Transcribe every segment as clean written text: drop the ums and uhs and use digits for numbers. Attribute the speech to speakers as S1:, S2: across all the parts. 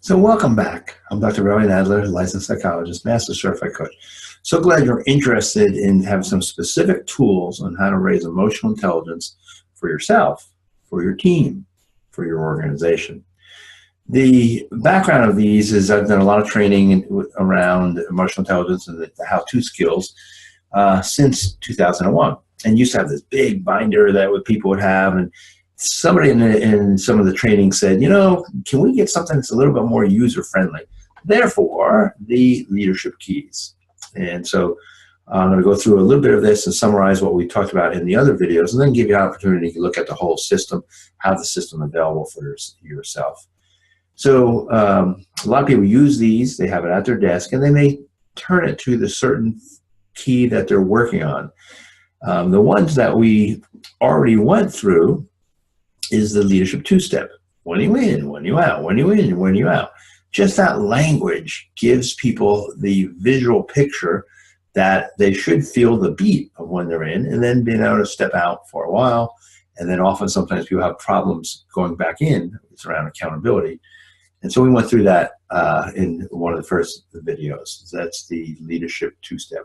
S1: So welcome back. I'm Dr. Roy Nadler, licensed psychologist, master certified coach. So glad you're interested in having some specific tools on how to raise emotional intelligence for yourself, for your team, for your organization. The background of these is I've done a lot of training around emotional intelligence and the how-to skills since 2001. And used to have this big binder that people would have, and somebody in some of the training said, can we get something that's a little bit more user-friendly? Therefore, the leadership keys. And so I'm going to go through a little bit of this and summarize what we talked about in the other videos, and then give you an opportunity to look at the whole system, have the system available for yourself. So a lot of people use these, they have it at their desk, and they may turn it to the certain key that they're working on. The ones that we already went through is the leadership two-step. When you in, when you out, when you in, when you out. Just that language gives people the visual picture that they should feel the beat of when they're in, and then being able to step out for a while. And then often sometimes people have problems going back in. It's around accountability. And so we went through that in one of the first videos. That's the leadership two-step.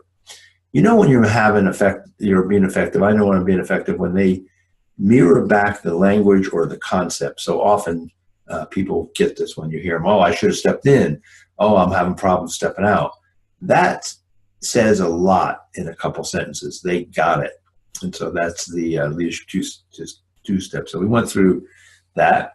S1: When you're having effect, you're being effective. I know when I'm being effective when they mirror back the language or the concept. So often people get this when you hear them, oh, I should have stepped in. Oh, I'm having problems stepping out. That says a lot in a couple sentences. They got it. And so that's the leadership two-step. So we went through that.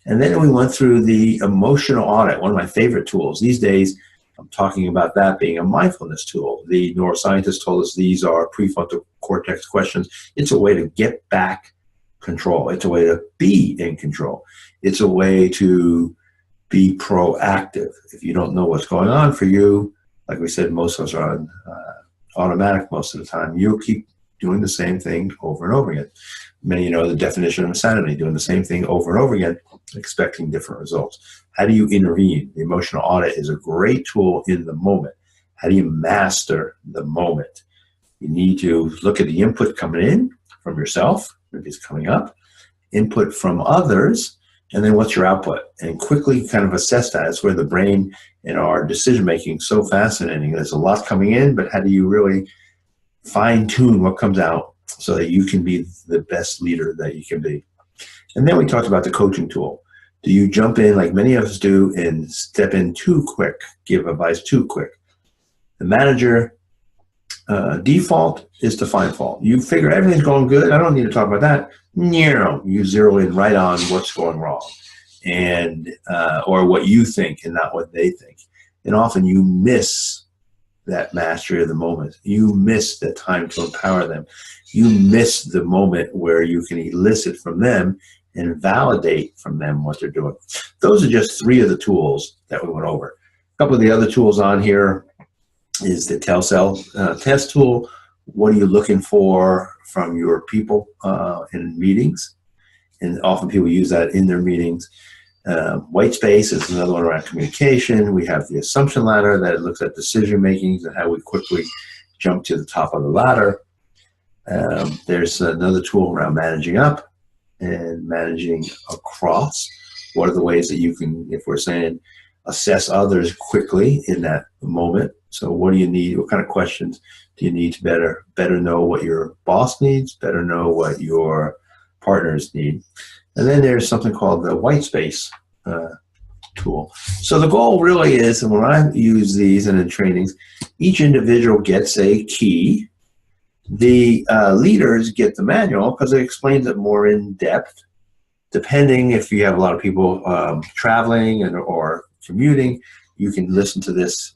S1: And then we went through the emotional audit, one of my favorite tools. These days, I'm talking about that being a mindfulness tool. The neuroscientists told us these are prefrontal cortex questions. It's a way to get back control. It's a way to be in control. It's a way to be proactive. If you don't know what's going on for you, like we said, most of us are on automatic most of the time. You'll keep doing the same thing over and over again. Many know the definition of insanity, doing the same thing over and over again, expecting different results. How do you intervene? The emotional audit is a great tool in the moment. How do you master the moment? You need to look at the input coming in from yourself, maybe it's coming up, input from others, and then what's your output? And quickly kind of assess that. It's where the brain and our decision-making is so fascinating. There's a lot coming in, but how do you really fine-tune what comes out so that you can be the best leader that you can be? And then we talked about the coaching tool. Do you jump in like many of us do and step in too quick, give advice too quick? The manager default is to find fault. You figure everything's going good. I don't need to talk about that. You zero in right on what's going wrong, and or what you think and not what they think. And often you miss that mastery of the moment. You miss the time to empower them. You miss the moment where you can elicit from them and validate from them what they're doing. Those are just three of the tools that we went over. A couple of the other tools on here is the Tell-Cell test tool. What are you looking for from your people in meetings? And often people use that in their meetings. White space is another one around communication. We have the assumption ladder that looks at decision making and how we quickly jump to the top of the ladder. There's another tool around managing up and managing across. What are the ways that you can, if we're saying, assess others quickly in that moment? So what do you need? What kind of questions do you need to better know what your boss needs, better know what your partners need? And then there's something called the white space tool. So the goal really is, and when I use these and in trainings, each individual gets a key. The leaders get the manual because it explains it more in depth. Depending if you have a lot of people traveling or commuting, you can listen to this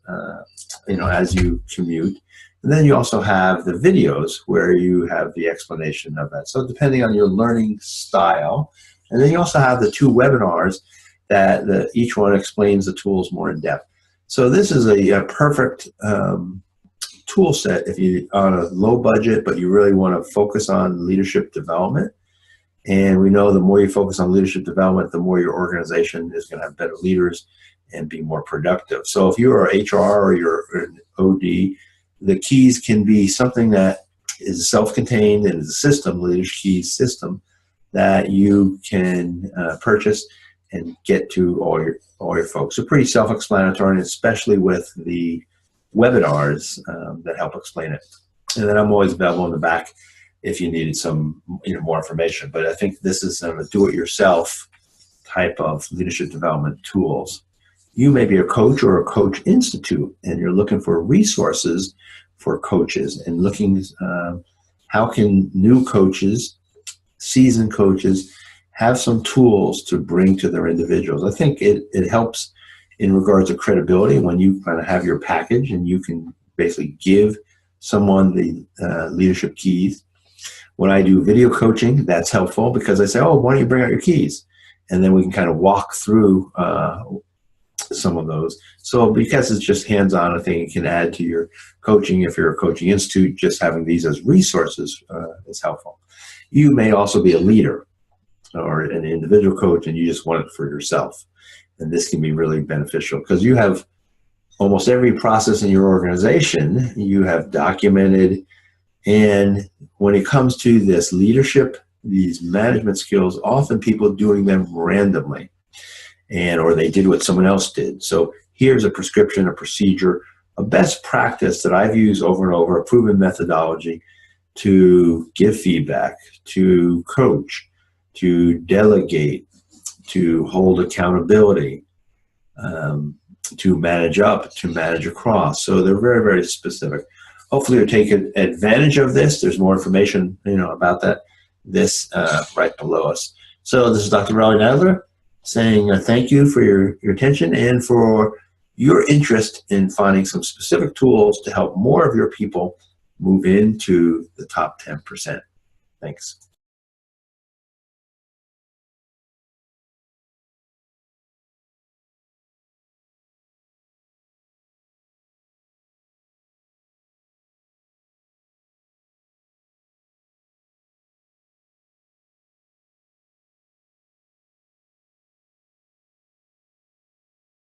S1: as you commute. And then you also have the videos where you have the explanation of that. So depending on your learning style. And then you also have the two webinars that each one explains the tools more in depth. So this is a perfect tool set if you're on a low budget, but you really want to focus on leadership development. And we know the more you focus on leadership development, the more your organization is going to have better leaders and be more productive. So if you're HR or you're an OD, the keys can be something that is self-contained and is a system, Leadership Keys system, that you can purchase and get to all your folks. They're pretty self-explanatory, especially with the webinars that help explain it. And then I'm always available in the back if you needed some more information. But I think this is a do-it-yourself type of leadership development tools. You may be a coach or a coach institute, and you're looking for resources for coaches and looking how can new coaches, seasoned coaches, have some tools to bring to their individuals. I think it helps in regards to credibility when you kind of have your package and you can basically give someone the leadership keys. When I do video coaching, that's helpful because I say, oh, why don't you bring out your keys? And then we can kind of walk through some of those. So because it's just hands-on, I think it can add to your coaching. If you're a coaching institute, just having these as resources is helpful. You may also be a leader or an individual coach and you just want it for yourself. And this can be really beneficial because you have almost every process in your organization you have documented. And when it comes to this leadership, these management skills, often people doing them randomly or they did what someone else did. So here's a prescription, a procedure, a best practice that I've used over and over, a proven methodology to give feedback, to coach, to delegate, to hold accountability, to manage up, to manage across. So they're very, very specific. Hopefully you'll take advantage of this. There's more information about this right below us. So this is Dr. Raleigh Nadler saying thank you for your attention and for your interest in finding some specific tools to help more of your people move into the top 10%. Thanks.